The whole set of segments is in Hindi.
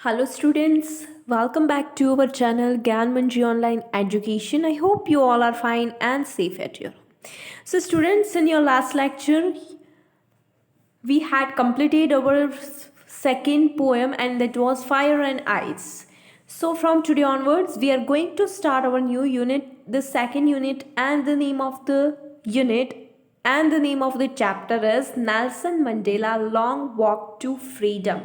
Hello students, welcome back to our channel Gyan Manji Online Education. I hope you all are fine and safe at your home. So students, in your last lecture, we had completed our second poem and that was Fire and Ice. So from today onwards, we are going to start our new unit, the second unit, and the name of the unit and the name of the chapter is Nelson Mandela Long Walk to Freedom.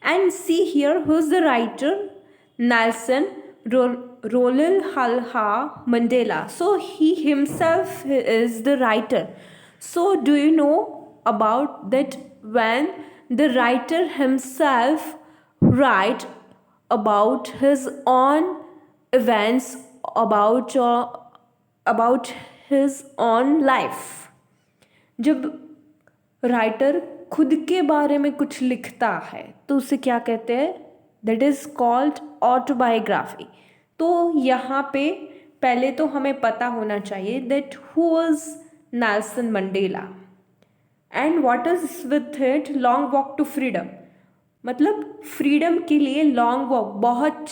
And see here who's the writer? Nelson Rolil Halha Mandela. So he himself is the writer. So do you know about that when the writer himself write about his own events about his own life? जब राइटर खुद के बारे में कुछ लिखता है तो उसे क्या कहते हैं? That is called autobiography. तो यहाँ पे पहले तो हमें पता होना चाहिए that who was Nelson Mandela and what is with it long walk to freedom. मतलब फ्रीडम के लिए लॉन्ग वॉक, बहुत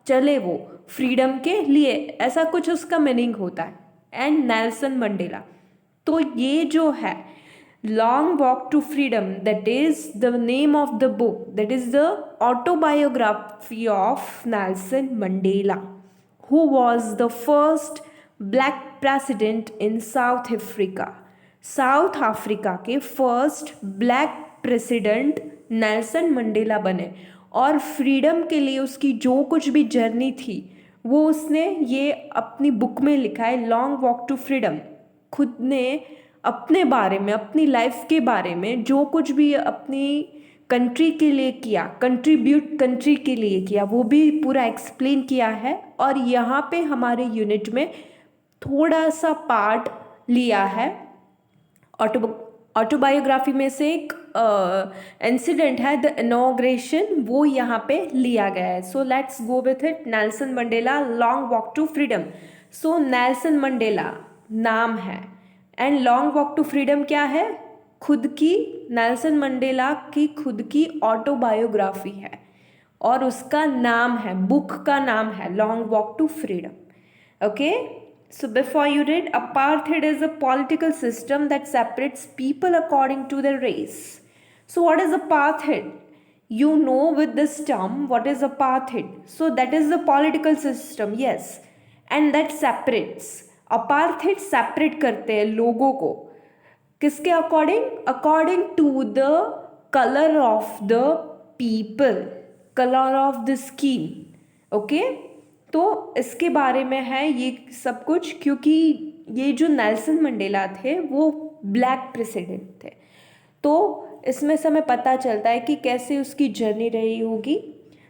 चले वो फ्रीडम के लिए, ऐसा कुछ उसका मीनिंग होता है. एंड नेल्सन मंडेला, तो ये जो है long walk to freedom, that is the name of the book, that is the autobiography of Nelson Mandela, who was the first black president in South Africa. South Africa के first black president Nelson Mandela बने और फ्रीडम के लिए उसकी जो कुछ भी जर्नी थी वो उसने ये अपनी बुक में लिखा है, लॉन्ग वॉक टू फ्रीडम. खुद ने अपने बारे में, अपनी लाइफ के बारे में जो कुछ भी अपनी कंट्री के लिए किया, कंट्रीब्यूट कंट्री के लिए किया, वो भी पूरा एक्सप्लेन किया है. और यहाँ पे हमारे यूनिट में थोड़ा सा पार्ट लिया है ऑटोबायोग्राफी में से एक इंसिडेंट है द इनॉग्रेशन, वो यहाँ पे लिया गया है. So let's go with it. Nelson Mandela long walk to freedom. So Nelson Mandela नाम है and long walk to freedom क्या है? खुद की, नेल्सन मंडेला की खुद की ऑटोबायोग्राफी है और उसका नाम है, बुक का नाम है long walk to freedom. Okay, so before you read, apartheid is a political system that separates people according to their race. So what is apartheid? You know with this term what is apartheid. So that is the political system, yes, and that separates. apartheid separate करते हैं लोगों को किसके according? According to the colour of the people, colour of the skin. Okay, तो इसके बारे में है ये सब कुछ, क्योंकि ये जो नेल्सन मंडेला थे वो ब्लैक प्रेसिडेंट थे. तो इसमें से हमें पता चलता है कि कैसे उसकी जर्नी रही होगी.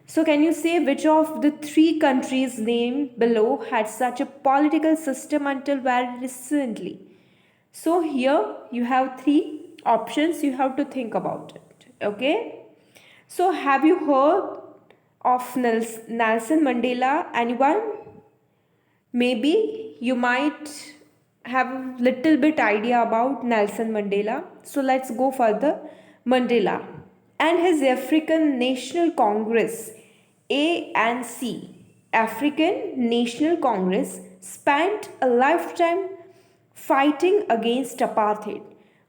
सो can you say which of the 3 countries name below had such a political system until very recently. So here you have 3 options, you have to think about it. Okay, so have you heard of Nelson Mandela? Anyone? Maybe you might have a little bit idea about Nelson Mandela. So let's go further. Mandela and his African National Congress, ANC, African National Congress, spent a lifetime fighting against apartheid.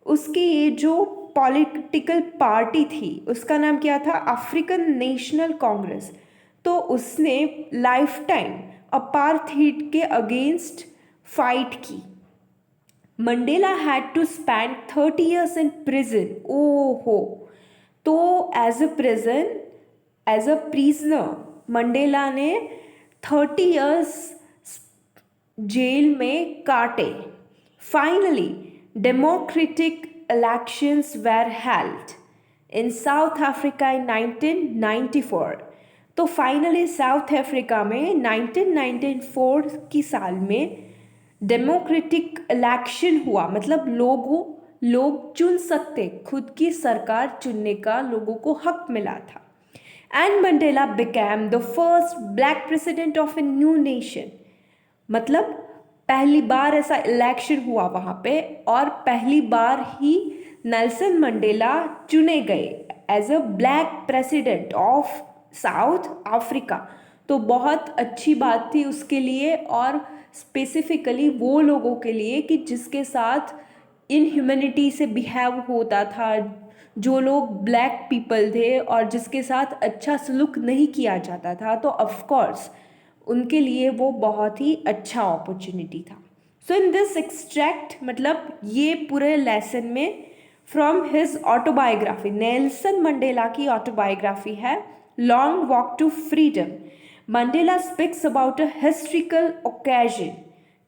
उसकी ये जो पॉलिटिकल पार्टी थी उसका नाम क्या था? African National Congress. तो उसने लाइफ टाइम अपार्थाइड के अगेंस्ट फाइट की. Mandela had to spend 30 years in prison. ओहो, तो एज अ प्रिजनर मंडेला ने 30 years जेल में काटे. Finally democratic elections were held in South Africa in 1994. तो फाइनली साउथ अफ्रीका में 1994 की साल में डेमोक्रेटिक इलेक्शन हुआ. मतलब लोग चुन सकते, खुद की सरकार चुनने का लोगों को हक मिला था. And Mandela became the first black president of a new nation. मतलब पहली बार ऐसा इलेक्शन हुआ वहाँ पे और पहली बार ही नेल्सन मंडेला चुने गए as a black president of South Africa. तो बहुत अच्छी बात थी उसके लिए, और स्पेसिफिकली वो लोगों के लिए कि जिसके साथ इनह्यूमैनिटी से बिहेव होता था, जो लोग ब्लैक पीपल थे और जिसके साथ अच्छा सलूक नहीं किया जाता था, तो ऑफ कोर्स उनके लिए वो बहुत ही अच्छा अपॉर्चुनिटी था। सो इन दिस एक्सट्रैक्ट, मतलब ये पूरे लेसन में from his autobiography, Nelson Mandela की ऑटोबायोग्राफी है long walk to freedom, Mandela speaks about a historical occasion.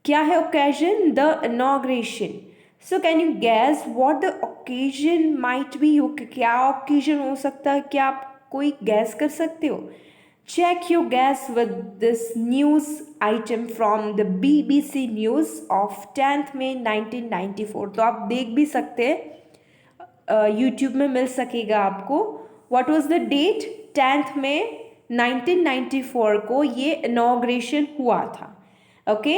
क्या है occasion? The inauguration. So can you guess what the occasion might be? क्या ओकेजन हो सकता है? क्या आप कोई गैस कर सकते हो? Check your guess with this news item from the BBC News of 10th May 1994। तो आप देख भी सकते हैं, यूट्यूब में मिल सकेगा आपको। What was the date? 10th May 1994 को ये इनॉग्रेशन हुआ था। Okay,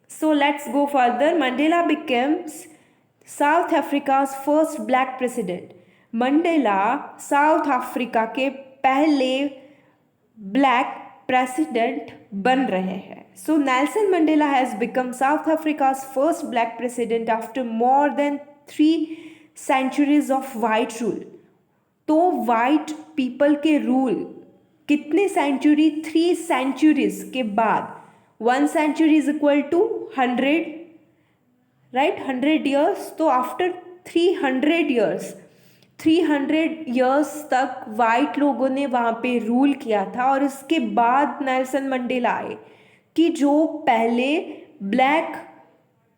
so let's go further. Mandela becomes South Africa's first black president. Mandela South Africa के पहले ब्लैक प्रेसिडेंट बन रहे हैं। So Nelson Mandela has become South Africa's first black president after more than 3 centuries of white rule. तो वाइट पीपल के रूल कितने सेंचुरी? 3 centuries के बाद। 1 century is equal to 100, right? 100 years। तो आफ्टर 300 years, 300 years तक वाइट लोगों ने वहाँ पे रूल किया था, और इसके बाद नेल्सन मंडेला आए कि जो पहले ब्लैक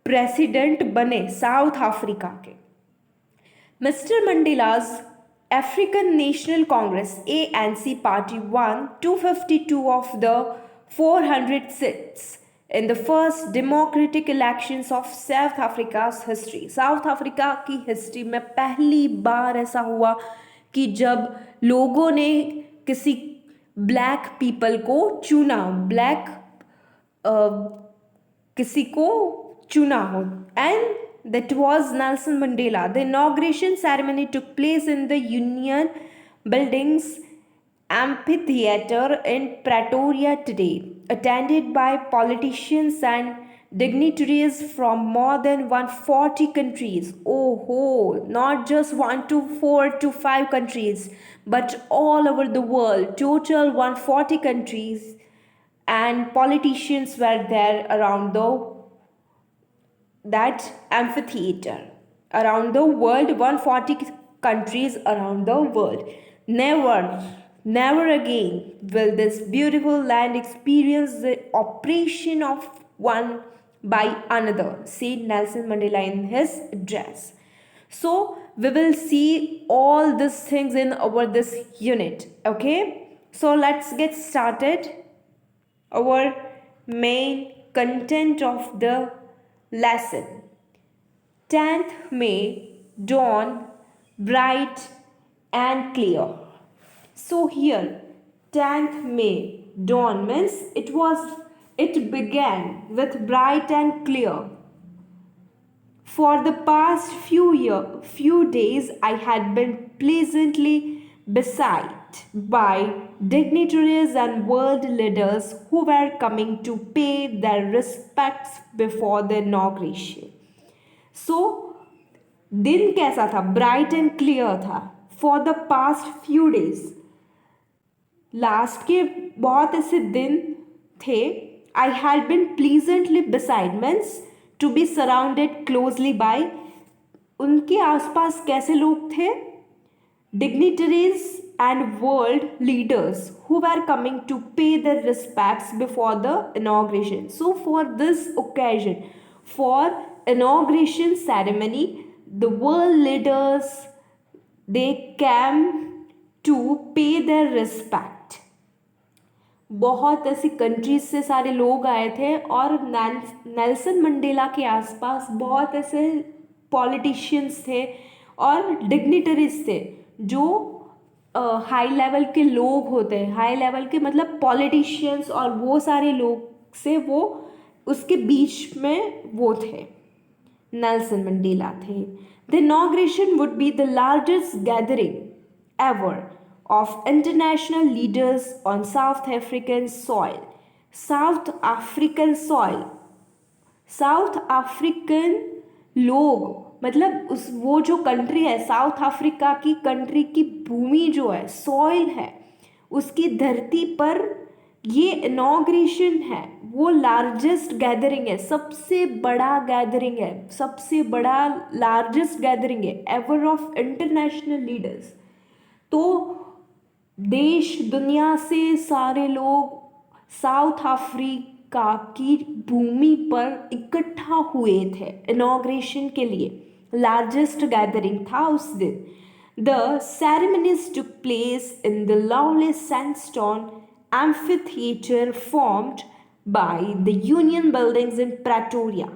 प्रेसिडेंट बने साउथ अफ्रीका के। Mister Mandela's African National Congress ANC party won 252 of the 400 seats in the first democratic elections of South Africa's history। South Africa की हिस्ट्री में पहली बार ऐसा हुआ कि जब लोगों ने किसी ब्लैक पीपल को चुना, ब्लैक किसी को चुना हो, and that was Nelson Mandela। The inauguration ceremony took place in the Union Buildings amphitheater in Pretoria today, attended by politicians and dignitaries from more than 140 countries। Oh, not just 1 to 4 to 5 countries, but all over the world. Total 140 countries and politicians were there around that amphitheater around the world, 140 countries around the world। Never again will this beautiful land experience the oppression of one by another, said Nelson Mandela in his address। So we will see all these things in our this unit। Okay, so let's get started our main content of the lesson। 10th May dawn bright and clear। So here 10th May dawn means it began with bright and clear। For the past few days I had been pleasantly beset by dignitaries and world leaders who were coming to pay their respects before the inauguration। So दिन कैसा था? ब्राइट एंड क्लियर था। For the past few days, last के बहुत ऐसे दिन थे। I had been pleasantly beside means to be surrounded closely by, उनके आसपास कैसे लोग थे? Dignitaries and world leaders who are coming to pay their respects before the inauguration। So for this occasion, for inauguration ceremony, the world leaders, they came to pay their respect। बहुत ऐसी कंट्रीज से सारे लोग आए थे, और नेल्सन मंडेला के आसपास बहुत ऐसे पॉलिटिशियंस थे और डिग्निटरीज थे, जो हाई लेवल के लोग होते हैं, हाई लेवल के मतलब पॉलिटिशियंस, और वो सारे लोग से वो उसके बीच में वो थे, नेल्सन मंडेला थे। The inauguration would be the largest gathering ever of international leaders on South African soil. South African soil, South African लोग मतलब उस वो जो कंट्री है, साउथ अफ्रीका की कंट्री की भूमि जो है, सॉइल है, उसकी धरती पर ये इनॉग्रेशन है, वो लार्जेस्ट गैदरिंग है, सबसे बड़ा गैदरिंग है, सबसे बड़ा लार्जेस्ट गैदरिंग है एवर ऑफ इंटरनेशनल लीडर्स। तो देश दुनिया से सारे लोग साउथ अफ्रीका की भूमि पर इकट्ठा हुए थे इनॉग्रेशन के लिए, लार्जेस्ट गैदरिंग था उस दिन। The ceremonies took place in the lovely sandstone amphitheatre formed by the union buildings इन प्रेटोरिया।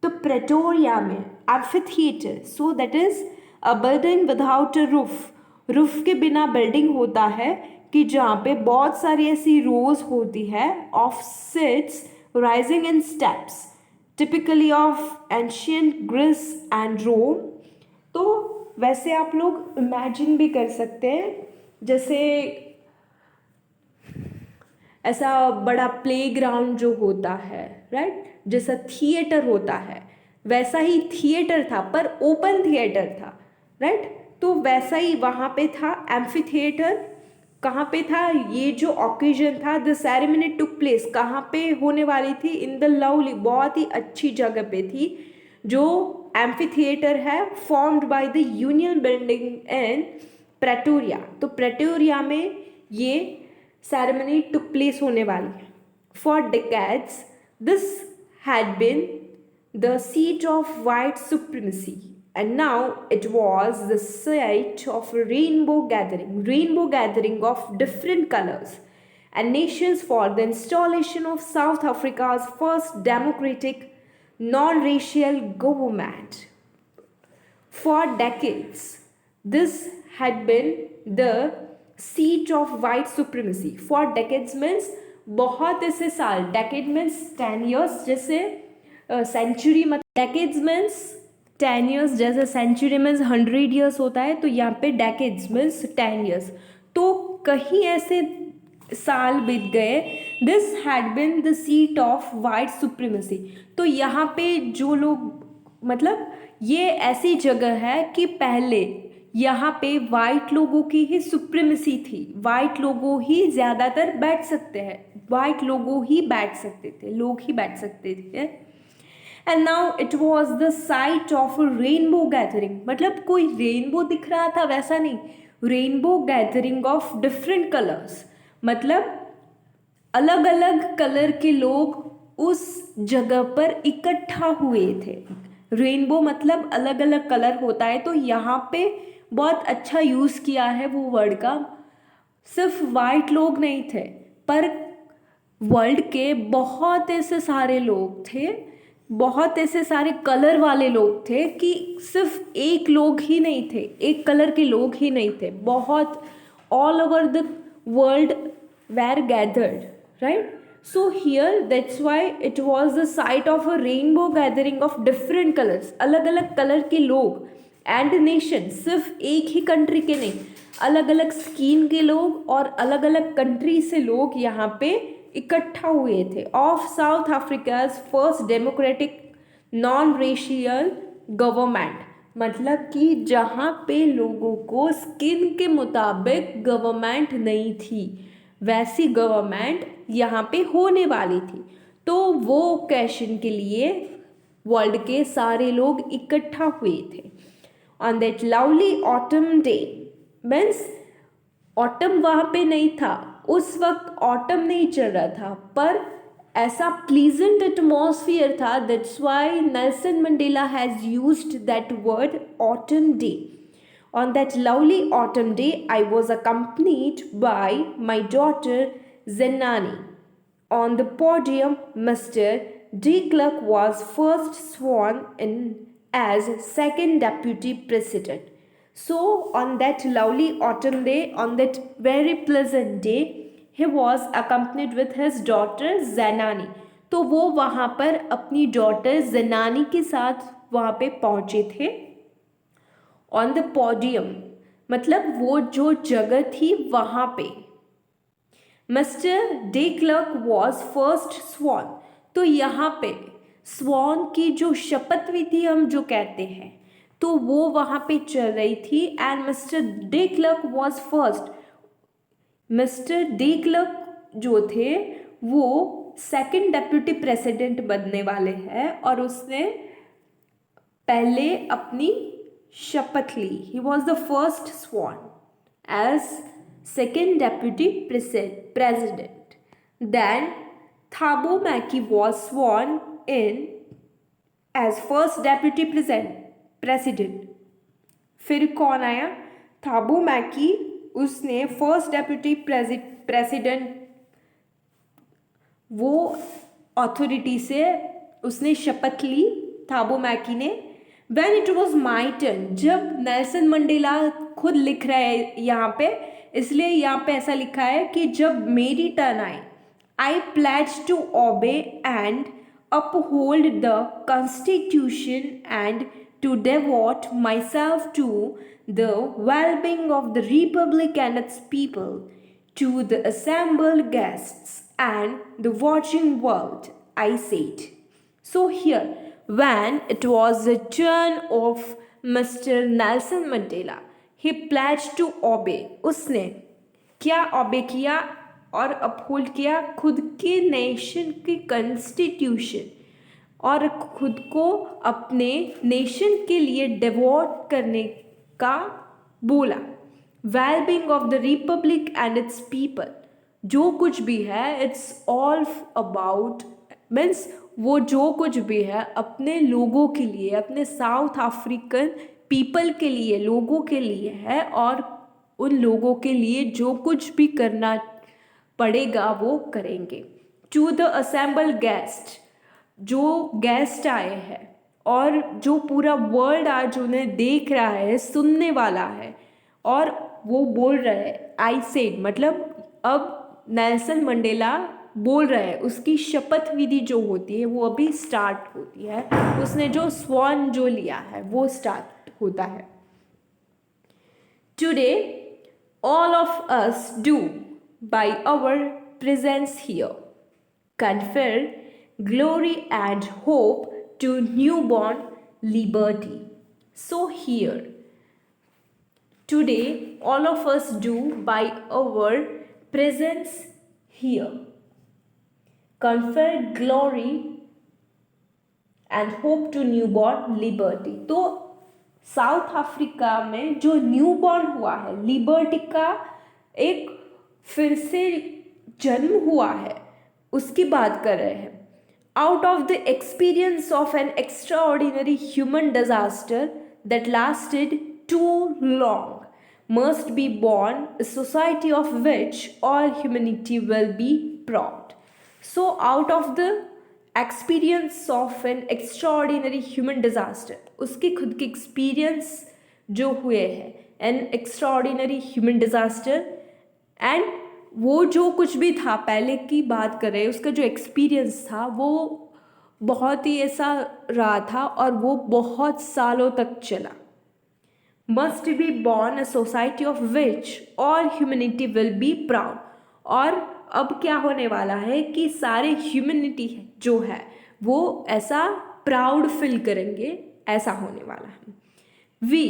तो प्रेटोरिया में amphitheatre, so that is a building without a roof, roof के बिना बिल्डिंग होता है कि जहाँ पे बहुत सारी ऐसी रोज होती है of seats rising in steps, typically of ancient Greece and Rome. तो वैसे आप लोग इमेजिन भी कर सकते हैं, जैसे ऐसा बड़ा प्लेग्राउंड जो होता है, राइट, जैसा थिएटर होता है, वैसा ही थिएटर था पर ओपन थिएटर था, राइट। तो वैसा ही वहाँ पे था एम्फी थिएटर। कहाँ पे था ये जो ऑकेजन था, द सेरेमनी टुक प्लेस, कहाँ पे होने वाली थी, इन द लवली, बहुत ही अच्छी जगह पे थी जो एम्फी थिएटर है, formed by the union building in Pretoria. तो प्रेटोरिया में ये सेरेमनी टुक प्लेस होने वाली है। For decades this had been the seat of white supremacy, and now it was the site of a rainbow gathering of different colors and nations for the installation of South Africa's first democratic non-racial government. For decades this had been the seat of white supremacy. For decades means बहुत ऐसे साल, decade means 10 years, जैसे सेंचुरी, डेकेड्स मीन्स 10 years, जैसे सेंचुरी मीन्स 100 years होता है, तो यहाँ पे डेकेड्स मीन्स 10 years। तो कहीं ऐसे साल बीत गए, this had been the seat of white supremacy. तो यहाँ पे जो लोग, मतलब ये ऐसी जगह है कि पहले यहाँ पे वाइट लोगों की ही सुप्रीमेसी थी, वाइट लोगों ही ज़्यादातर बैठ सकते हैं, वाइट लोगों ही बैठ सकते थे, लोग ही बैठ सकते थे। And now it was the site of rainbow gathering, मतलब कोई रेनबो दिख रहा था वैसा नहीं, rainbow gathering of different colours, मतलब अलग अलग कलर के लोग उस जगह पर इकट्ठा हुए थे। रेनबो मतलब अलग अलग कलर होता है, तो यहाँ पे बहुत अच्छा यूज़ किया है वो वर्ड का। सिर्फ वाइट लोग नहीं थे, पर वर्ल्ड के बहुत ऐसे सारे लोग थे, बहुत ऐसे सारे कलर वाले लोग थे कि सिर्फ एक लोग ही नहीं थे, एक कलर के लोग ही नहीं थे, बहुत all over the world were gathered, right? So here that's why it was the site of a rainbow gathering of different colors, अलग अलग कलर के लोग एंड नेशन, सिर्फ एक ही कंट्री के नहीं, अलग अलग स्किन के लोग और अलग अलग कंट्री से लोग यहाँ पे इकट्ठा हुए थे। Of south Africa's first democratic non racial government, मतलब कि जहाँ पे लोगों को स्किन के मुताबिक गवर्नमेंट नहीं थी, वैसी गवर्नमेंट यहाँ पे होने वाली थी। तो वो ओकेशन के लिए वर्ल्ड के सारे लोग इकट्ठा हुए थे। On that lovely autumn day, means autumn वहाँ पे नहीं था उस वक्त, ऑटम नहीं चल रहा था, पर ऐसा प्लीजेंट एटमॉस्फियर था, that's why Nelson Mandela has used that word autumn day. On that lovely autumn day, I was accompanied by my daughter Zenani. On the podium, Mr. de Klerk was first sworn in as second deputy president. So, on that lovely autumn day, on that very pleasant day, he was accompanied with his daughter Zenani. तो वो वहाँ पर अपनी डॉटर ज़नानी के साथ वहाँ पे पहुँचे थे। ऑन द पोडियम, मतलब वो जो जगह थी वहाँ पे। Mister day clerk was first sworn, तो यहाँ पे स्वॉन की जो शपथ विधि हम जो कहते हैं तो वो वहाँ पे चल रही थी। And mister day clerk was first, mister day clerk जो थे वो सेकंड डेप्यूटी प्रेसिडेंट बनने वाले हैं और उसने पहले अपनी शपथ ली। He was the first sworn as second deputy president. Then Thabo Mbeki was sworn in as first deputy president. फिर कौन आया? थाबो मैकी, उसने फर्स्ट डेप्यूटी प्रेसिडेंट वो अथॉरिटी से उसने शपथ ली थाबो मैकी ने। When it was my turn, जब नेल्सन मंडेला खुद लिख रहा है यहाँ पे, इसलिए यहाँ पे ऐसा लिखा है कि जब मेरी टर्न आई, I pledge to obey and uphold the constitution and to devote myself to the well-being of the republic and its people, to the assembled guests and the watching world, I said. So here, when it was the turn of Mr. Nelson Mandela, he pledged to obey. उसने क्या obey किया और अपहोल्ड किया? खुद के नेशन की कॉन्स्टिट्यूशन और खुद को अपने नेशन के लिए डिवोट करने का बोला। Wellbeing of the Republic and it's people, जो कुछ भी है इट्स ऑल अबाउट, मीन्स वो जो कुछ भी है अपने लोगों के लिए, अपने साउथ अफ्रीकन पीपल के लिए, लोगों के लिए है और उन लोगों के लिए जो कुछ भी करना पड़ेगा वो करेंगे। टू द असेंबल गेस्ट, जो गेस्ट आए हैं और जो पूरा वर्ल्ड आज उन्हें देख रहा है, सुनने वाला है और वो बोल रहा है आई सेड, मतलब अब नेल्सन मंडेला बोल रहा है, उसकी शपथ विधि जो होती है वो अभी स्टार्ट होती है, उसने जो स्वॉन जो लिया है वो स्टार्ट होता है। Today all of us do by our presence here confer glory and hope to newborn liberty. So here, today all of us do by our presence here confer glory and hope to newborn liberty. तो साउथ अफ्रीका में जो न्यूबॉर्न हुआ है, लिबर्टी का एक फिर से जन्म हुआ है, उसकी बात कर रहे हैं। Out of the experience of an extraordinary human disaster that lasted too long must be born a society of which all humanity will be proud. So out of the experience of N extraordinary human disaster, उसके खुद के एक्सपीरियंस जो हुए हैं N extraordinary human disaster, and वो जो कुछ भी था पहले की बात कर रहे हैं, उसका जो एक्सपीरियंस था वो बहुत ही ऐसा रहा था और वो बहुत सालों तक चला। Must be born a society of which all humanity will be proud, और अब क्या होने वाला है कि सारे ह्यूमैनिटी जो है वो ऐसा प्राउड फील करेंगे, ऐसा होने वाला है। We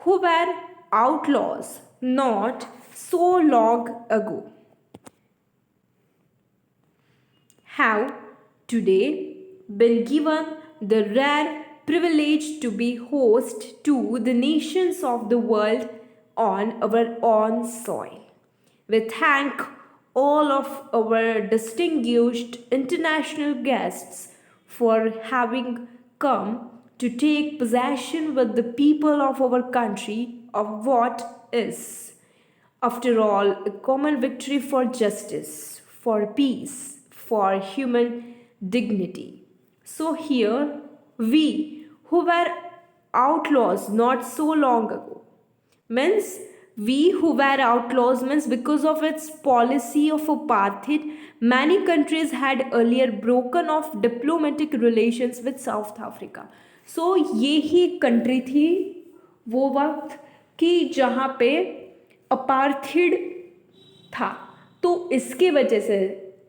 who were outlaws not so long ago have today been given the rare privilege to be host to the nations of the world on our own soil. We thank all of our distinguished international guests for having come to take possession with the people of our country of what is, after all, a common victory for justice, for peace, for human dignity. So here, we who were outlaws not so long ago, means we who were outlaws means because of its policy of apartheid, many countries had earlier broken off diplomatic relations with South Africa. So ये ही country थी वो वक्त कि जहाँ पे अपार्थिड था, तो इसके वजह से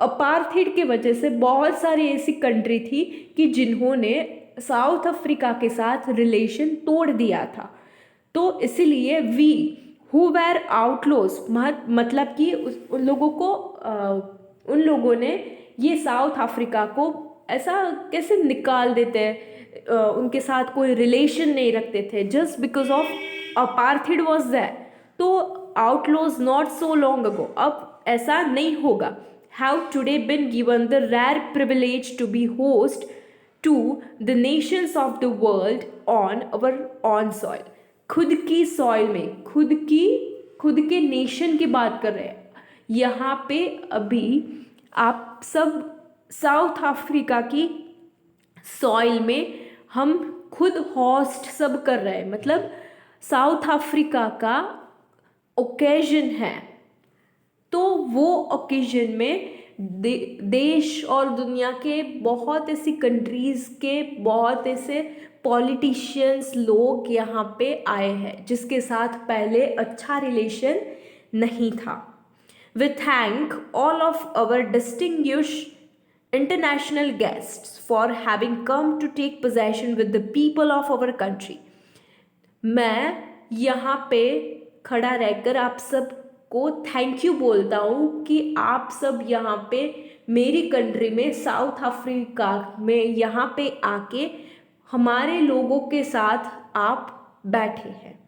अपार्थिड के वजह से बहुत सारी ऐसी कंट्री थी कि जिन्होंने साउथ अफ्रीका के साथ रिलेशन तोड़ दिया था। तो इसलिए वी हु वेर आउटलॉज, मतलब कि उन लोगों को उन लोगों ने ये साउथ अफ्रीका को ऐसा कैसे निकाल देते हैं, उनके साथ कोई रिलेशन नहीं रखते थे just because of apartheid was there. तो outlaws not so long ago, अब ऐसा नहीं होगा। Have today been given the rare privilege to be host to the nations of the world on our own soil. खुद की सॉइल में, खुद के नेशन की बात कर रहे हैं यहाँ पे। अभी आप सब साउथ अफ्रीका की सॉइल में हम खुद होस्ट सब कर रहे हैं, मतलब साउथ अफ्रीका का ओकेजन है। तो वो ओकेजन में देश और दुनिया के बहुत ऐसी कंट्रीज़ के बहुत ऐसे पॉलिटिशियंस लोग यहाँ पे आए हैं जिसके साथ पहले अच्छा रिलेशन नहीं था। We thank all of our distinguished international guests for having come to take possession with the people of our country। मैं यहाँ पे खड़ा रहकर आप सबको थैंक यू बोलता हूँ कि आप सब यहाँ पे मेरी कंट्री में साउथ अफ्रीका में यहाँ पे आके हमारे लोगों के साथ आप बैठे हैं।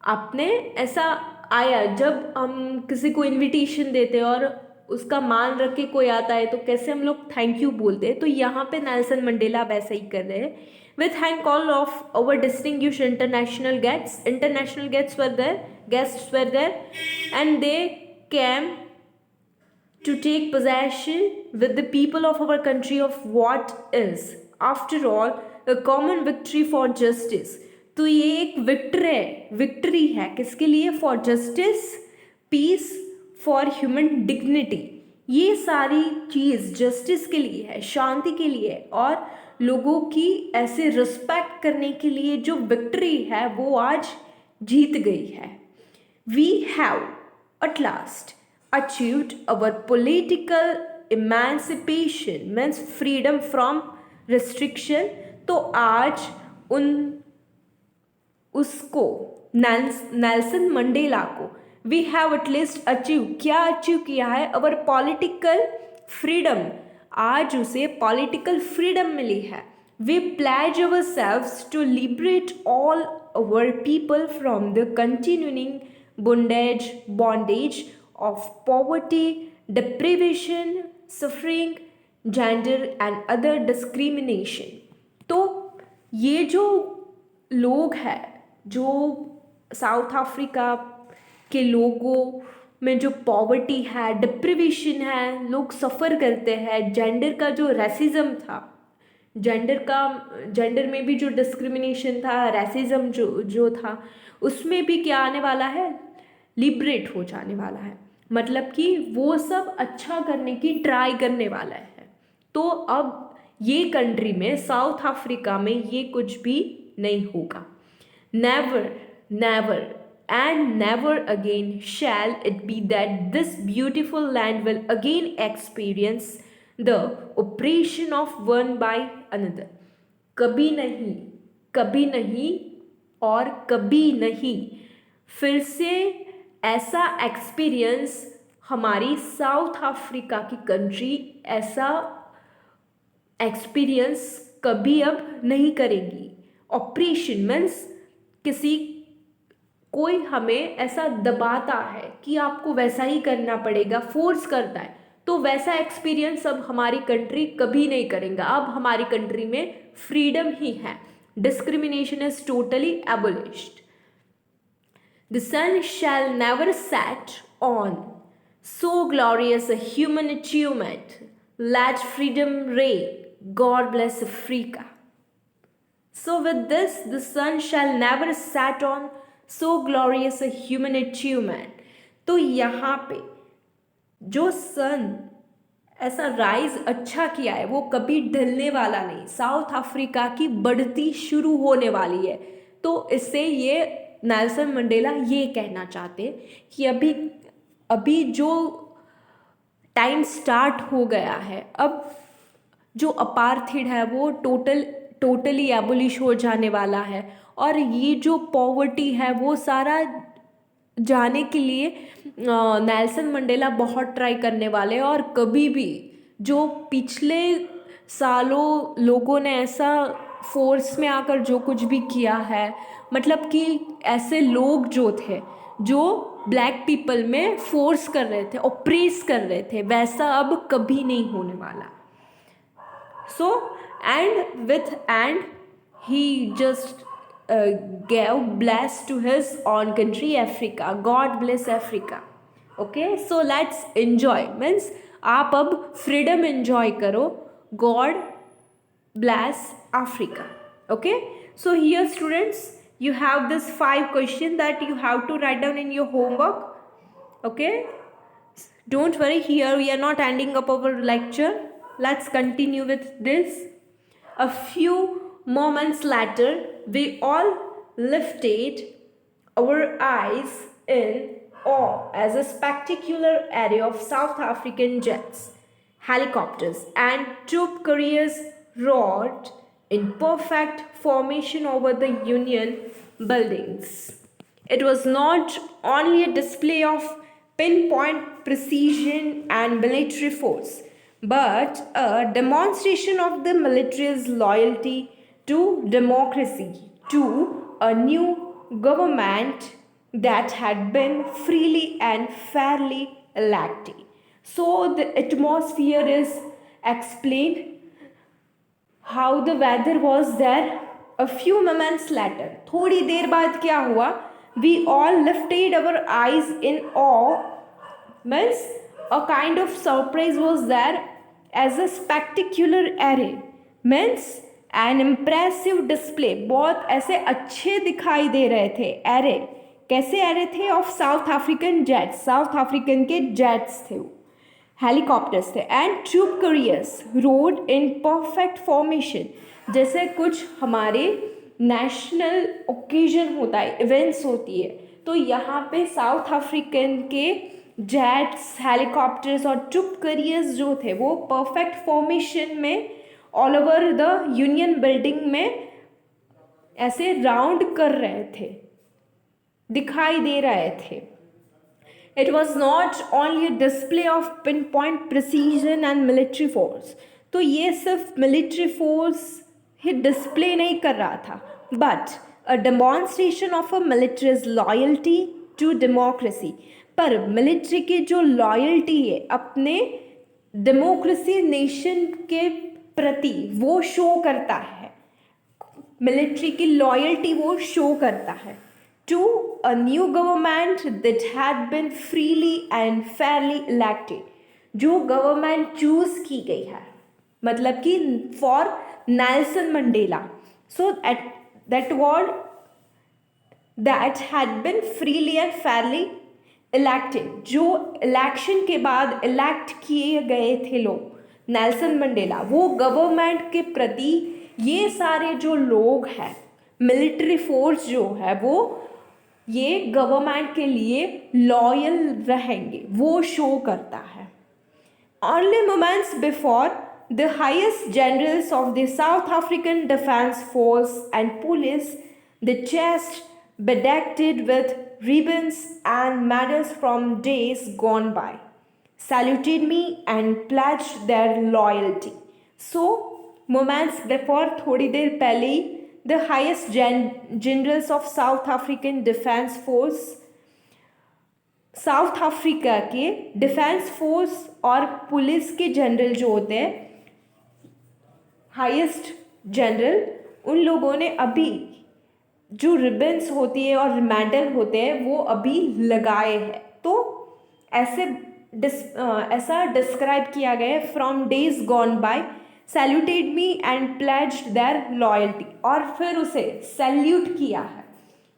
आपने ऐसा आया, जब हम किसी को इनविटेशन देते हैं और उसका मान रख के कोई आता है तो कैसे हम लोग थैंक यू बोलते हैं, तो यहाँ पे नेल्सन मंडेला वैसा ही कर रहे हैं। We thank all of our distinguished international guests were there and they came to take possession with the people of our country of what is after all a common victory for justice। तो ये एक विक्ट्री है किसके लिए? For justice, peace, for human dignity. ये सारी चीज़ जस्टिस के लिए है, शांति के लिए है और लोगों की ऐसे रिस्पेक्ट करने के लिए जो विक्ट्री है वो आज जीत गई है। We have at last achieved our political emancipation means freedom from restriction। तो आज उसको नेल्सन मंडेला को वी हैव एटलीस्ट अचीव, क्या अचीव किया है? अवर पॉलिटिकल फ्रीडम, आज उसे पॉलिटिकल फ्रीडम मिली है। We pledge ourselves to liberate all our people from the continuing bondage of poverty, deprivation, suffering, gender and other discrimination। तो ये जो लोग हैं, जो साउथ अफ्रीका के लोगों में जो पॉवर्टी है, डिप्रिवेशन है, लोग सफ़र करते हैं, जेंडर का जो रेसिज्म था, जेंडर में भी जो डिस्क्रिमिनेशन था, रेसिज्म जो था, उसमें भी क्या आने वाला है? लिबरेट हो जाने वाला है, मतलब कि वो सब अच्छा करने की ट्राई करने वाला है। तो अब ये कंट्री में, साउथ अफ्रीका में ये कुछ भी नहीं होगा। Never never and never again shall it be that this beautiful land will again experience the oppression of one by another. कभी नहीं और कभी नहीं फिर से ऐसा एक्सपीरियंस हमारी साउथ अफ्रीका की कंट्री ऐसा एक्सपीरियंस कभी अब नहीं करेगी। ऑपरेशन मीन्स कोई हमें ऐसा दबाता है कि आपको वैसा ही करना पड़ेगा, फोर्स करता है, तो वैसा एक्सपीरियंस अब हमारी कंट्री कभी नहीं करेगा। अब हमारी कंट्री में फ्रीडम ही है, discrimination is totally एबोलिश्ड। The sun shall never set on so glorious a human achievement. Let freedom reign. God bless Africa. So with this, the sun shall never set on so glorious a human achievement। तो यहाँ पे जो सन ऐसा राइज अच्छा किया है वो कभी ढलने वाला नहीं, साउथ अफ्रीका की बढ़ती शुरू होने वाली है। तो इससे ये नेल्सन मंडेला ये कहना चाहते कि अभी जो टाइम स्टार्ट हो गया है, अब जो अपार्थीड है वो टोटली एबोलिश हो जाने वाला है, और ये जो पॉवर्टी है वो सारा जाने के लिए नेल्सन मंडेला बहुत ट्राई करने वाले हैं। और कभी भी जो पिछले सालों लोगों ने ऐसा फोर्स में आकर जो कुछ भी किया है, मतलब कि ऐसे लोग जो थे जो ब्लैक पीपल में फोर्स कर रहे थे, ऑप्रेस कर रहे थे, वैसा अब कभी नहीं होने वाला। So and he just gave bless to his own country Africa. God bless Africa. Okay, so let's enjoy, means आप अब freedom enjoy करो, God bless Africa. Okay, so here students, you have this 5 questions that you have to write down in your homework. Okay, don't worry, here we are not ending up our lecture. Let's continue with this. A few moments later, we all lifted our eyes in awe as a spectacular array of South African jets, helicopters, and troop carriers roared in perfect formation over the Union buildings. It was not only a display of pinpoint precision and military force, but a demonstration of the military's loyalty to democracy, to a new government that had been freely and fairly elected. So the atmosphere is explained, how the weather was there. A few moments later, थोड़ी देर बाद क्या हुआ, we all lifted our eyes in awe, means a kind of surprise was there as a spectacular array, means an impressive display, बहुत ऐसे अच्छे दिखाई दे रहे थे। array कैसे array थे? of South African jets, South African के जेट्स थे, हेलीकॉप्टर्स थे, and troop carriers rode in perfect formation, जैसे कुछ हमारे नेशनल ओकेजन होता है, इवेंट्स होती है, तो यहाँ पे साउथ अफ्रीकन के जेट्स, हेलीकॉप्टर्स और ट्रूप कैरियर्स जो थे वो परफेक्ट फॉर्मेशन में all over the union building में ऐसे राउंड कर रहे थे, दिखाई दे रहे थे। It was not only a display of pinpoint precision and military force, तो ये सिर्फ military force ही डिस्प्ले नहीं कर रहा था, but a demonstration of a military's loyalty to democracy, पर मिलिट्री की जो लॉयल्टी है अपने डेमोक्रेसी नेशन के प्रति वो शो करता है, मिलिट्री की लॉयल्टी वो शो करता है to a new government that had been freely and fairly elected, जो गवर्नमेंट चूज की गई है, मतलब कि for Nelson Mandela, so that word that had been freely and fairly elected, जो इलेक्शन के बाद इलेक्ट किए गए थे लोग नेल्सन मंडेला, वो गवर्नमेंट के प्रति ये सारे जो लोग हैं, मिलिट्री फोर्स जो है वो ये गवर्नमेंट के लिए लॉयल रहेंगे, वो शो करता है। Only moments before, the highest generals of the South African Defence Force and police, the chest bedecked with ribbons and medals from days gone by, saluted me and pledged their loyalty. So, moments before, थोड़ी देर पहले ही the highest generals of South African Defence Force, south Africa के डिफेंस फोर्स और पुलिस के जनरल जो होते हैं, हाईएस्ट जनरल, उन लोगों ने अभी जो रिबन्स होती है और मेडल होते हैं वो अभी लगाए हैं। तो ऐसा डिस्क्राइब किया गया है, from days gone by saluted me and pledged their loyalty, और फिर उसे सैल्यूट किया है।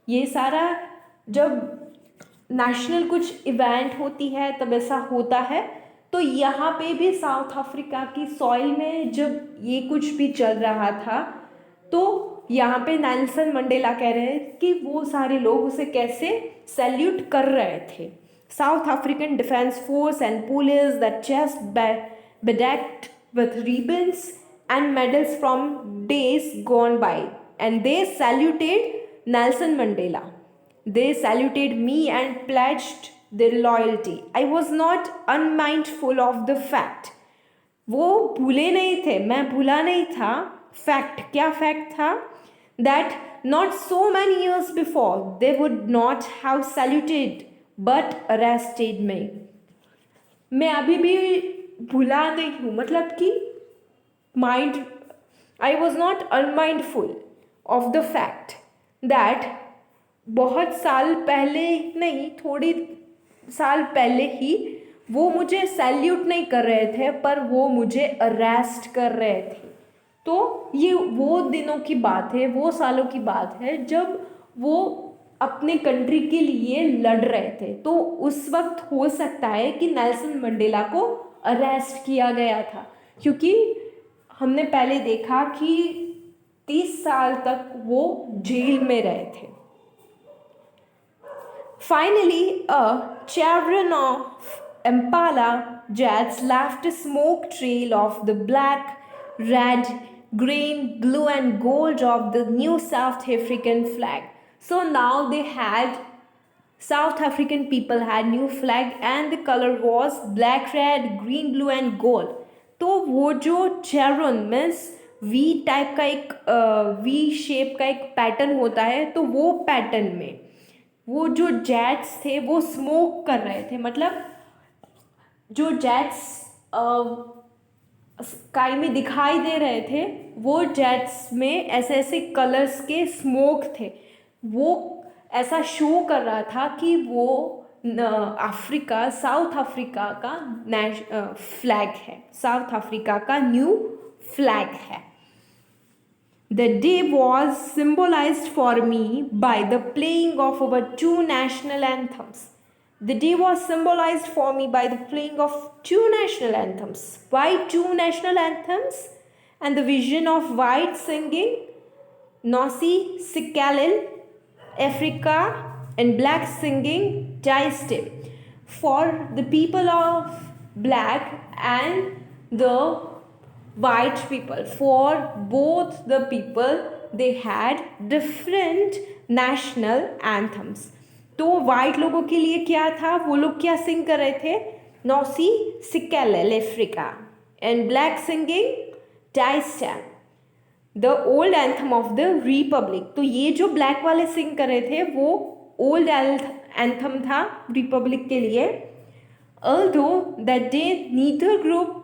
ये सारा जब नेशनल कुछ इवेंट होती है तब ऐसा होता है, तो यहाँ पे भी साउथ अफ्रीका की सॉइल में जब ये कुछ भी चल रहा था तो यहाँ पे नेल्सन मंडेला कह रहे हैं कि वो सारे लोग उसे कैसे सैल्यूट कर रहे थे. South African defence force and police that chest bedecked with ribbons and medals from days gone by, and they saluted Nelson Mandela. They saluted me and pledged their loyalty. I was not unmindful of the fact. वो भूले नहीं थे, मैं भूला नहीं था. फैक्ट, क्या फैक्ट था? That not so many years before they would not have saluted but arrested me. मैं अभी भी भूला नहीं हूँ, मतलब कि mind, I was not unmindful of the fact that बहुत साल पहले नहीं, थोड़ी साल पहले ही वो मुझे सैल्यूट नहीं कर रहे थे, पर वो मुझे अरेस्ट कर रहे थे. तो ये वो दिनों की बात है, वो सालों की बात है जब वो अपने कंट्री के लिए लड़ रहे थे. तो उस वक्त हो सकता है कि नेल्सन मंडेला को अरेस्ट किया गया था, क्योंकि हमने पहले देखा कि 30 साल तक वो जेल में रहे थे. Finally, a chevron of Impala jets left a smoke trail of the black, red, green, blue, and gold of the new South African flag. So now they had, South African people had new flag and the color was black, red, green, blue, and gold. तो वो जो chevron means V टाइप का एक V शेप का एक पैटर्न होता है, तो वो पैटर्न में वो जो जेट्स थे वो स्मोक कर रहे थे. मतलब जो जेट्स स्काई में दिखाई दे रहे थे, वो जेट्स में ऐसे ऐसे कलर्स के स्मोक थे. वो ऐसा शो कर रहा था कि वो अफ्रीका, साउथ अफ्रीका का फ्लैग है, साउथ अफ्रीका का न्यू फ्लैग है. The day was symbolized for me by the playing of our two national anthems. The day was symbolized for me by the playing of two national anthems. Why two national anthems? And the vision of white singing Nosy Sikalil, Africa, and black singing Diastip. For the people of black and the white people, for both the people they had different national anthems. तो वाइट लोगों के लिए क्या था, वो लोग क्या सिंग कर रहे थे? Nkosi Sikelel' iAfrika, and black singing Die Stem, the old anthem of the republic. तो ये जो ब्लैक वाले सिंग कर रहे थे वो ओल्ड एंथम था रिपब्लिक के लिए. Although that day neither groups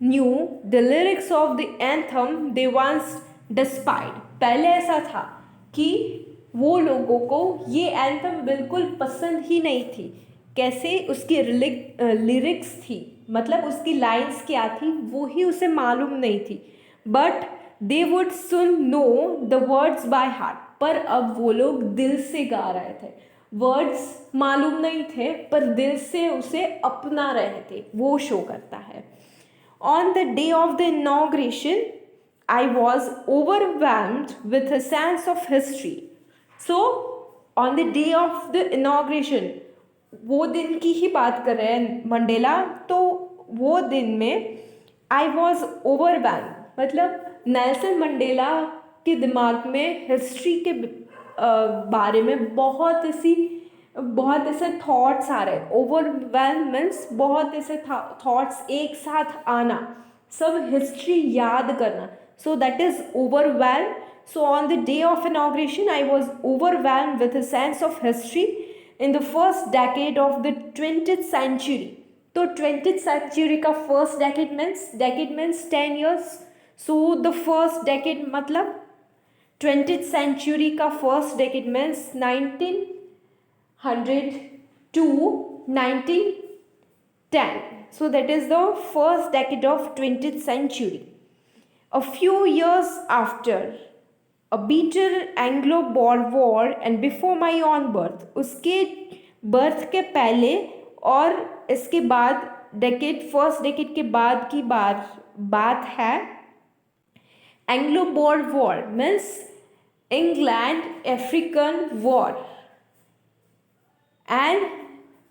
knew the lyrics of the anthem they once despised. पहले ऐसा था कि वो लोगों को ये एंथम बिल्कुल पसंद ही नहीं थी. कैसे उसकी लिरिक्स थी, मतलब उसकी लाइन्स क्या थी वो ही उसे मालूम नहीं थी. But they would soon know the words by heart. पर अब वो लोग दिल से गा रहे थे. वर्ड्स मालूम नहीं थे पर दिल से उसे अपना रहे थे, वो शो करता है. On the day of the inauguration, I was overwhelmed with a sense of history. So, on the day of the inauguration, वो दिन की ही बात कर रहे हैं मंडेला. तो वो दिन में I was overwhelmed, मतलब नेल्सन मंडेला के दिमाग में हिस्ट्री के बारे में बहुत ऐसे थॉट्स आ रहे हैं. ओवरवेलम मीन्स बहुत ऐसे थॉट्स एक साथ आना, सब हिस्ट्री याद करना. So that is overwhelm. So on the day of inauguration I was overwhelm with a sense of history in the first decade of the 20th century. तो 20th सेंचुरी का first decade means 10 years. So the first decade मतलब 20th सेंचुरी का first decade means 1900 to 1910. So that is the first decade of 20th century. A few years after a bitter Anglo-Boer war and before my own birth, उसके बर्थ के पहले और इसके बाद फर्स्ट डेकेड के बाद की बात है. Anglo bore war means England African War. And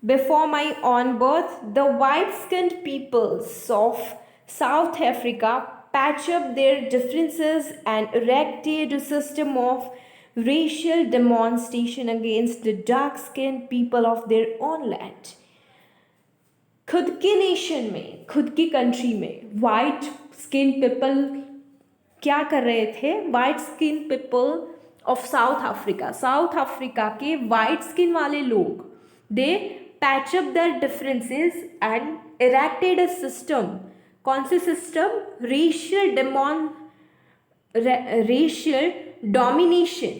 before my own birth, the white-skinned peoples of South Africa patched up their differences and erected a system of racial demonstration against the dark-skinned people of their own land. खुद के नेशन में, खुद की कंट्री में वाइट स्किन पीपल क्या कर रहे थे? White skin people of South Africa के वाइट स्किन वाले लोग, they patch up their differences and erected a system. कौन से सिस्टम? Racial domination.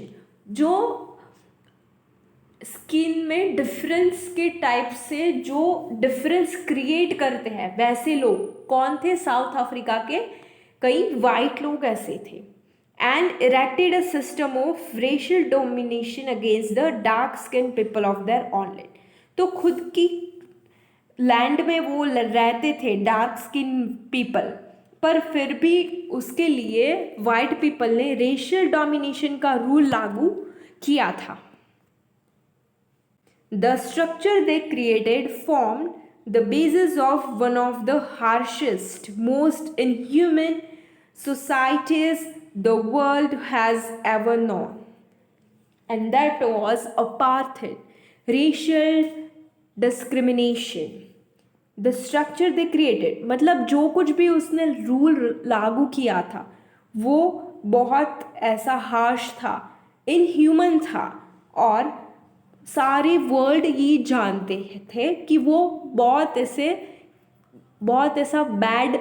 जो स्किन में डिफरेंस के टाइप से जो डिफरेंस क्रिएट करते हैं, वैसे लोग कौन थे? साउथ अफ्रीका के कई वाइट लोग ऐसे थे. And erected a system of racial domination against the dark skin people of their on land. तो खुद की लैंड में वो रहते थे डार्क स्किन पीपल, पर फिर भी उसके लिए वाइट पीपल ने रेशियल डोमिनेशन का रूल लागू किया था. The structure they created formed the basis of one of the harshest, most inhuman societies the world has ever known. And that was apartheid, racial discrimination. The structure they created, मतलब जो कुछ भी उसने रूल लागू किया था वो बहुत ऐसा हार्श था, इनह्यूमन था, और सारे वर्ल्ड ये जानते थे कि वो बहुत ऐसा बैड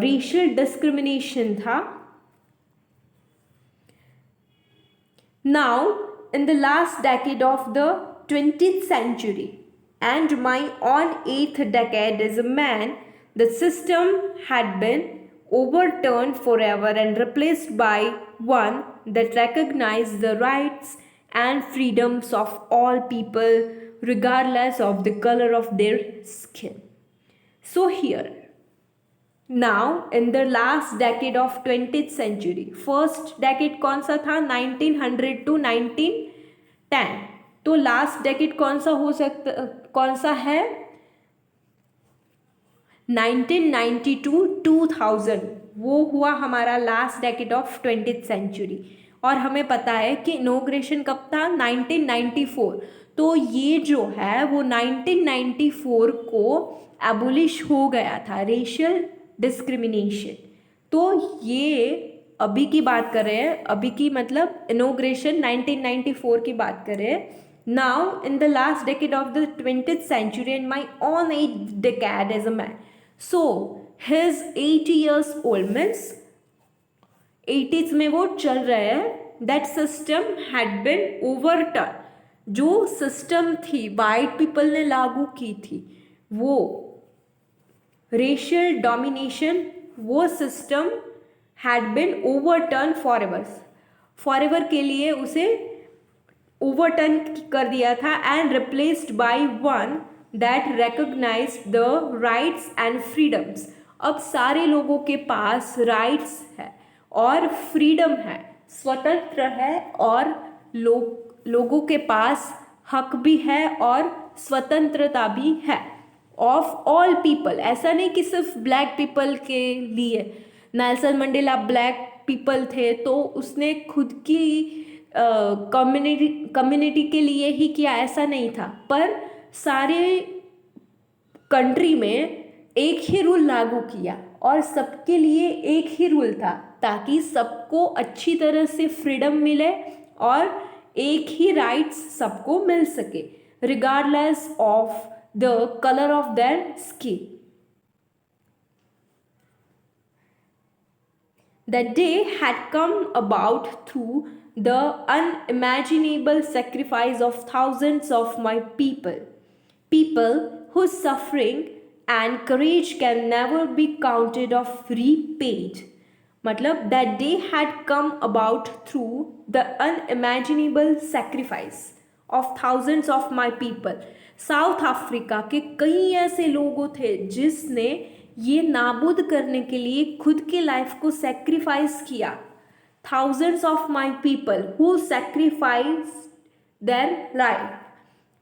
रेशियल डिस्क्रिमिनेशन था. Now in the last decade of the 20th century and my own 8th decade as a man, the system had been overturned forever and replaced by one that recognized the rights and freedoms of all people regardless of the color of their skin. So here, now in the last decade of 20th century, first decade कौन सा था? 1900 to 1910. तो लास्ट डेकेड कौन सा है? 1990 to 2000. वो हुआ हमारा last decade of 20th century. और हमें पता है कि इनॉग्रेशन कब था? 1994. तो ये जो है वो 1994 को एबोलिश हो गया था रेशियल डिस्क्रिमिनेशन. तो ये अभी की बात कर रहे हैं, अभी की मतलब इनॉग्रेशन 1994 की बात कर रहे हैं. Now in the last decade of the 20th century and my own 8th decade as a man. So his 80 years old means 80s में वो चल रहे हैं. That system had been overturn. जो सिस्टम थी वाइट पीपल ने लागू की थी, वो रेशियल डोमिनेशन, वो system had been overturn forever के लिए उसे ओवरटर्न कर दिया था. And replaced by one that recognised the rights and freedoms. अब सारे लोगों के पास राइट्स है और फ्रीडम है, स्वतंत्र है, और लोगों के पास हक भी है और स्वतंत्रता भी है. Of all people. ऐसा नहीं कि सिर्फ ब्लैक पीपल के लिए. नेल्सन मंडेला ब्लैक पीपल थे तो उसने खुद की कम्युनिटी के लिए ही किया, ऐसा नहीं था. पर सारे कंट्री में एक ही रूल लागू किया और सबके लिए एक ही रूल था, ताकि सबको अच्छी तरह से फ्रीडम मिले और एक ही राइट्स सबको मिल सके regardless of the colour of their skin. That day had come about through the unimaginable sacrifice of thousands of my people whose suffering and courage can never be counted or repaid. मतलब that day had come about through the unimaginable sacrifice of thousands of my people. South Africa के कई ऐसे लोगों थे जिसने ये नाबूद करने के लिए खुद के लाइफ को सेक्रीफाइस किया, thousands of my people who sacrificed their life,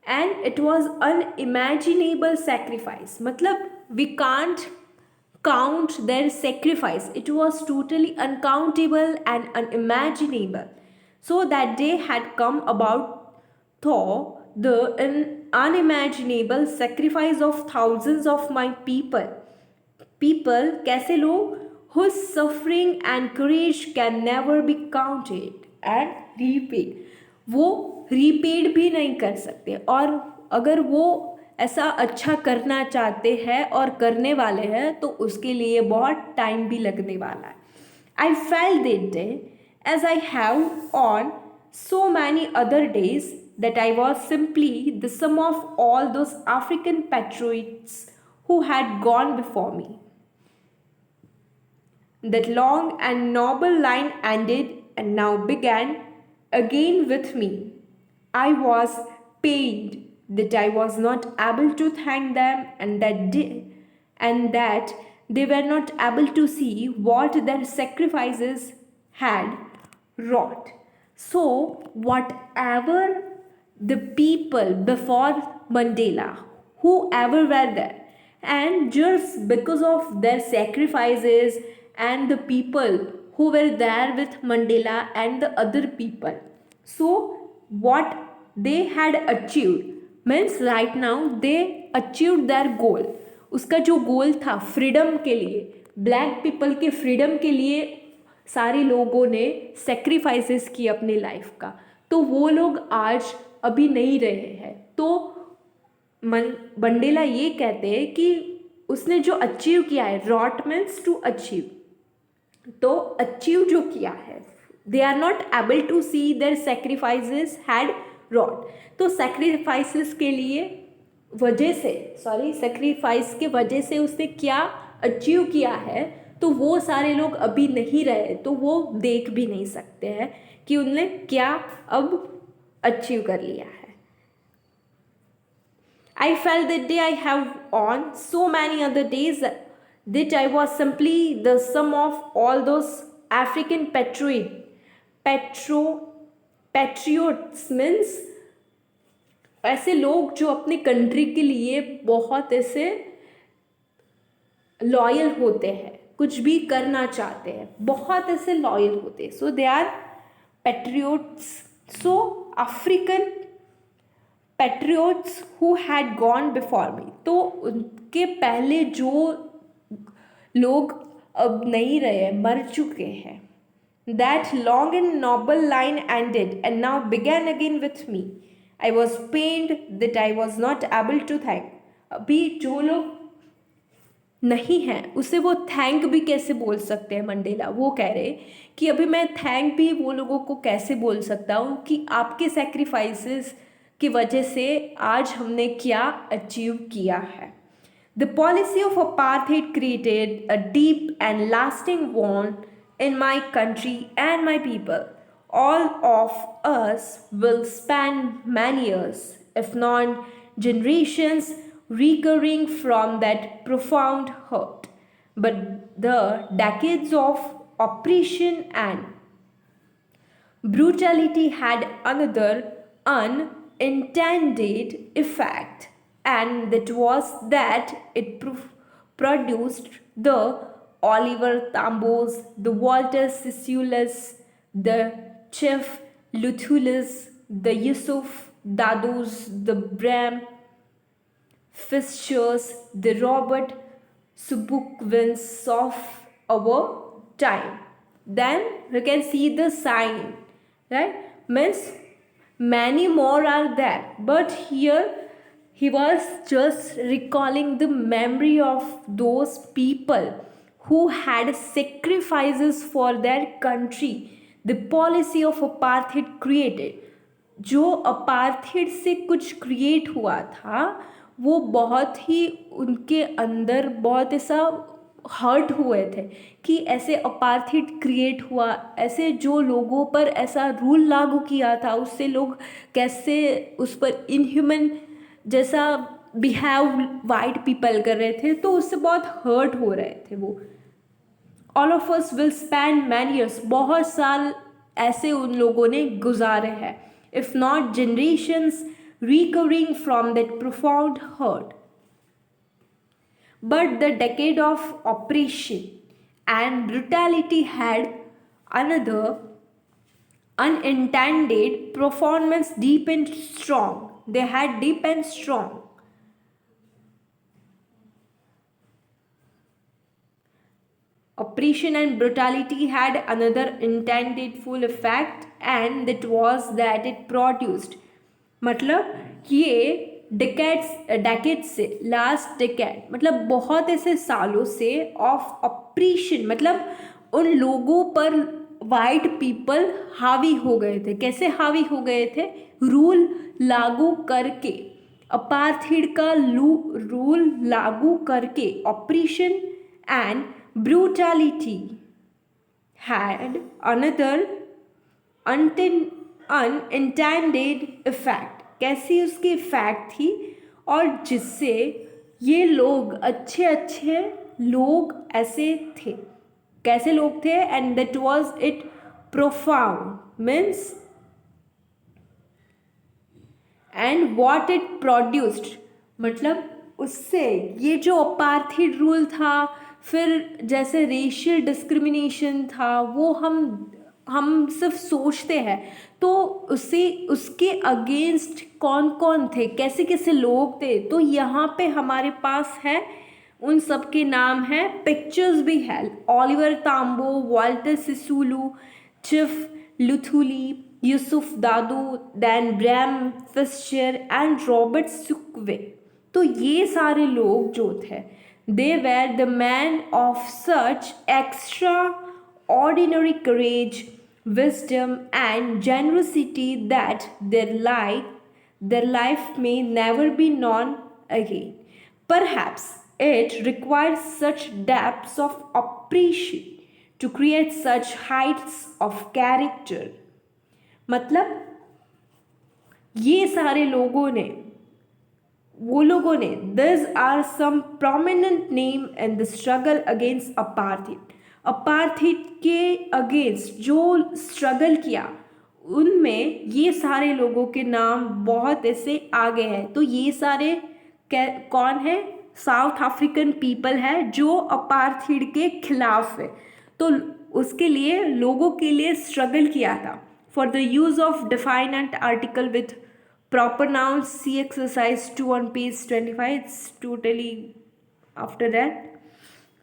and it was unimaginable sacrifice. मतलब we can't count their sacrifice. It was totally uncountable and unimaginable. So that day had come about through the unimaginable sacrifice of thousands of my people. People, कैसे लोग, whose suffering and courage can never be counted and repaid. वो repaid भी नहीं कर सकते, और अगर वो ऐसा अच्छा करना चाहते हैं और करने वाले हैं तो उसके लिए बहुत टाइम भी लगने वाला है. I felt that day, as I have on so many other days, that I was simply the sum of all those African patriots who had gone before me. That long and noble line ended and now began again with me. I was pained that I was not able to thank them, and that they were not able to see what their sacrifices had wrought. So whatever the people before Mandela, whoever were there, and just because of their sacrifices and the people who were there with Mandela and the other people, so what they had achieved means right now they achieved their goal. उसका जो गोल था फ्रीडम के लिए, ब्लैक पीपल के फ्रीडम के लिए सारे लोगों ने सेक्रीफाइसेस किए अपनी लाइफ का, तो वो लोग आज अभी नहीं रहे हैं. तो मंडेला ये कहते हैं कि उसने जो अचीव किया है, रॉट मीन्स टू अचीव, तो अचीव जो किया है, they are not able to see their sacrifices had wrought. तो सेक्रीफाइसेस के लिए वजह से, सेक्रीफाइस के वजह से उसने क्या अचीव किया है, तो वो सारे लोग अभी नहीं रहे, तो वो देख भी नहीं सकते हैं कि उनने क्या अब अचीव कर लिया है. I felt that day I have on so many other days that I was simply the sum of all those African patriots means ऐसे लोग जो अपने कंट्री के लिए बहुत ऐसे लॉयल होते हैं, कुछ भी करना चाहते हैं, बहुत ऐसे लॉयल होते हैं. So they are patriots. So African patriots who had gone before me, तो उनके पहले जो लोग अब नहीं रहे, मर चुके हैं. That long and noble line ended and now began again with me. I was pained that I was not able to thank. अभी जो लोग नहीं हैं उसे वो थैंक भी कैसे बोल सकते हैं. मंडेला वो कह रहे कि अभी मैं थैंक भी वो लोगों को कैसे बोल सकता हूँ कि आपके सेक्रीफाइसेस की वजह से आज हमने क्या अचीव किया है. The policy of apartheid created a deep and lasting wound in my country and my people. All of us will spend many years, if not generations, recovering from that profound hurt. But the decades of oppression and brutality had another unintended effect, and that was that it produced the Oliver Tambos, the Walter Sisulu's, the Chief Luthulus, the Yusuf Dadus, the Bram Fishers, the Robert Subukwins of our time. Then we can see the sign, right? Means many more are there, but here he was just recalling the memory of those people who had sacrifices for their country. The policy of apartheid created, जो अपार्थेड से कुछ क्रिएट हुआ था वो बहुत ही उनके अंदर बहुत ऐसा हर्ट हुए थे कि ऐसे अपार्थेड क्रिएट हुआ, ऐसे जो लोगों पर ऐसा रूल लागू किया था उससे लोग कैसे उस पर इनह्यूमन जैसा बिहेव वाइट पीपल कर रहे थे, तो उससे बहुत हर्ट हो रहे थे वो. All of us will spend many years, बहुत साल ऐसे उन लोगों ने गुजारे हैं, if not generations recovering from that profound hurt. But the decade of oppression and brutality had another unintended performance deep and strong. They had deep and strong. Oppression and brutality had another intended full effect, and that was that it produced, मतलब ये डेकेड से, लास्ट डेकेड मतलब बहुत ऐसे सालों से ऑफ ऑपरेशन, मतलब उन लोगों पर वाइट पीपल हावी हो गए थे. कैसे हावी हो गए थे? रूल लागू करके, अपार्थीड का रूल लागू करके. Operation and brutality had another unintended effect. कैसी उसकी इफेक्ट थी? और जिससे ये लोग अच्छे अच्छे लोग ऐसे थे. कैसे लोग थे? And that was it profound means and what it produced, मतलब उससे ये जो अपार्थीड रूल था, फिर जैसे रेशियल डिस्क्रिमिनेशन था, वो हम सिर्फ सोचते हैं. तो उसके अगेंस्ट कौन कौन थे, कैसे कैसे लोग थे, तो यहाँ पे हमारे पास है, उन सब के नाम हैं, पिक्चर्स भी है. Oliver Tambo, Walter Sisulu, chief Luthuli, Yusuf Dadoo, then Bram Fischer and Robert Sobukwe. तो ये सारे लोग जो थे, they were the men of such extraordinary courage, wisdom and generosity that their life may never be known again. Perhaps it requires such depths of appreciation to create such heights of character. मतलब ये सारे लोगों ने, वो लोगों ने, these are some prominent name in the struggle against apartheid. Apartheid के अगेंस्ट जो स्ट्रगल किया, उनमें ये सारे लोगों के नाम बहुत ऐसे आगे हैं. तो ये सारे कौन है? साउथ अफ्रीकन पीपल है जो अपार्थीड के खिलाफ है. तो उसके लिए लोगों के लिए स्ट्रगल किया था. For the use of definite article with proper noun, see exercise 2 on page 25. It's totally after that.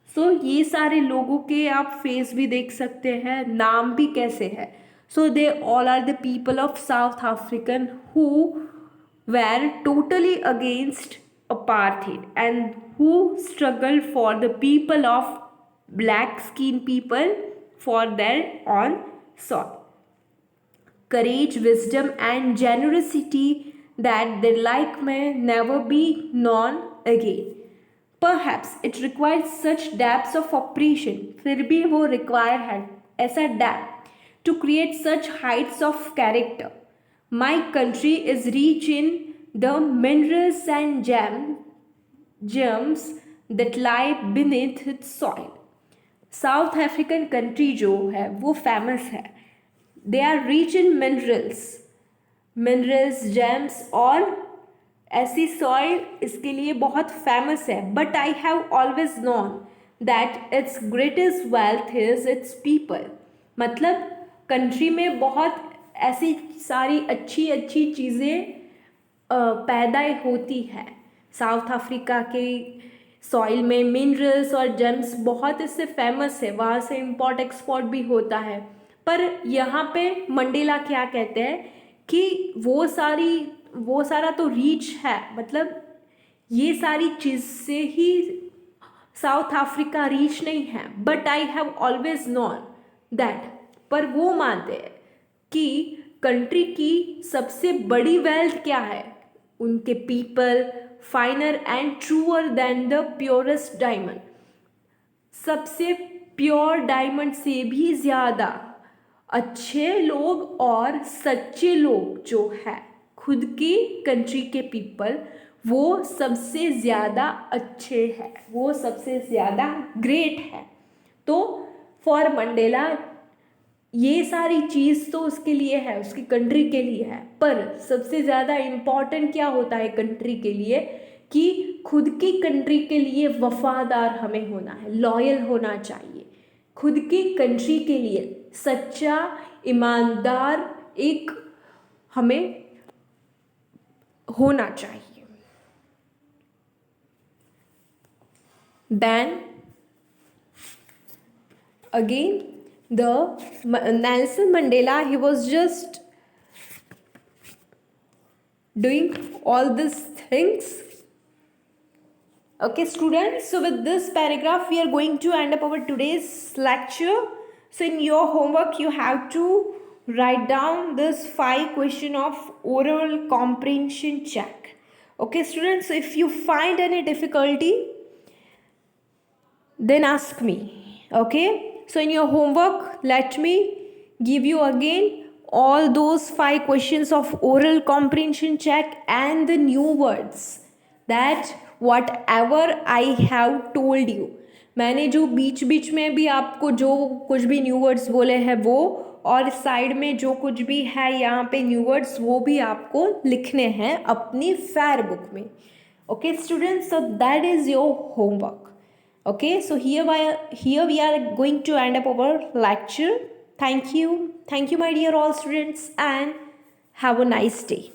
So ये सारे लोगों के आप फेस भी देख सकते हैं, नाम भी कैसे है. So they all are the people of South African who were totally against apartheid and who struggled for the people of black skin people for their own soil. Courage, wisdom and generosity that their like may never be known again. Perhaps it requires such depths of oppression, फिर भी वो require है ऐसा depth to create such heights of character. My country is rich in the minerals and gems that lie beneath its soil. South African country जो है वो फेमस है. They are rich in minerals, gems और ऐसी सॉइल इसके लिए बहुत फेमस है. But I have always known that its greatest wealth is its people. मतलब कंट्री में बहुत ऐसी सारी अच्छी अच्छी चीज़ें पैदा होती है. साउथ अफ्रीका के सॉइल में मिनरल्स और जेम्स बहुत इससे फेमस है, वहाँ से इम्पोर्ट एक्सपोर्ट भी होता है. पर यहाँ पे मंडेला क्या कहते हैं कि वो सारा तो रीच है, मतलब ये सारी चीज़ से ही साउथ अफ्रीका रीच नहीं है. But I have always known that, पर वो मानते हैं कि कंट्री की सबसे बड़ी वेल्थ क्या है? उनके people, finer and truer than the purest diamond. सबसे प्योर डायमंड से भी ज़्यादा अच्छे लोग और सच्चे लोग जो है खुद की कंट्री के पीपल, वो सबसे ज़्यादा अच्छे हैं, वो सबसे ज़्यादा ग्रेट है. तो फॉर मंडेला ये सारी चीज़ तो उसके लिए है, उसकी कंट्री के लिए है, पर सबसे ज़्यादा इम्पॉर्टेंट क्या होता है कंट्री के लिए कि खुद की कंट्री के लिए वफादार हमें होना है, लॉयल होना चाहिए। खुद की कंट्री के लिए सच्चा ईमानदार एक हमें होना चाहिए। Then again the Nelson Mandela, he was just doing all these things. Okay students, so with this paragraph we are going to end up our today's lecture. So in your homework you have to write down this 5 question of oral comprehension check. Okay students, so if you find any difficulty then ask me. Okay, so in your homework let me give you again all those 5 questions of oral comprehension check and the new words that whatever I have told you. मैंने जो बीच बीच में भी आपको जो कुछ भी न्यू वर्ड्स बोले हैं वो, और साइड में जो कुछ भी है यहाँ पे न्यू वर्ड्स वो भी आपको लिखने हैं अपनी फेयर बुक में. Okay students, so that is your homework. Okay, so here we are going to end up our lecture. Thank you my dear all students, and have a nice day.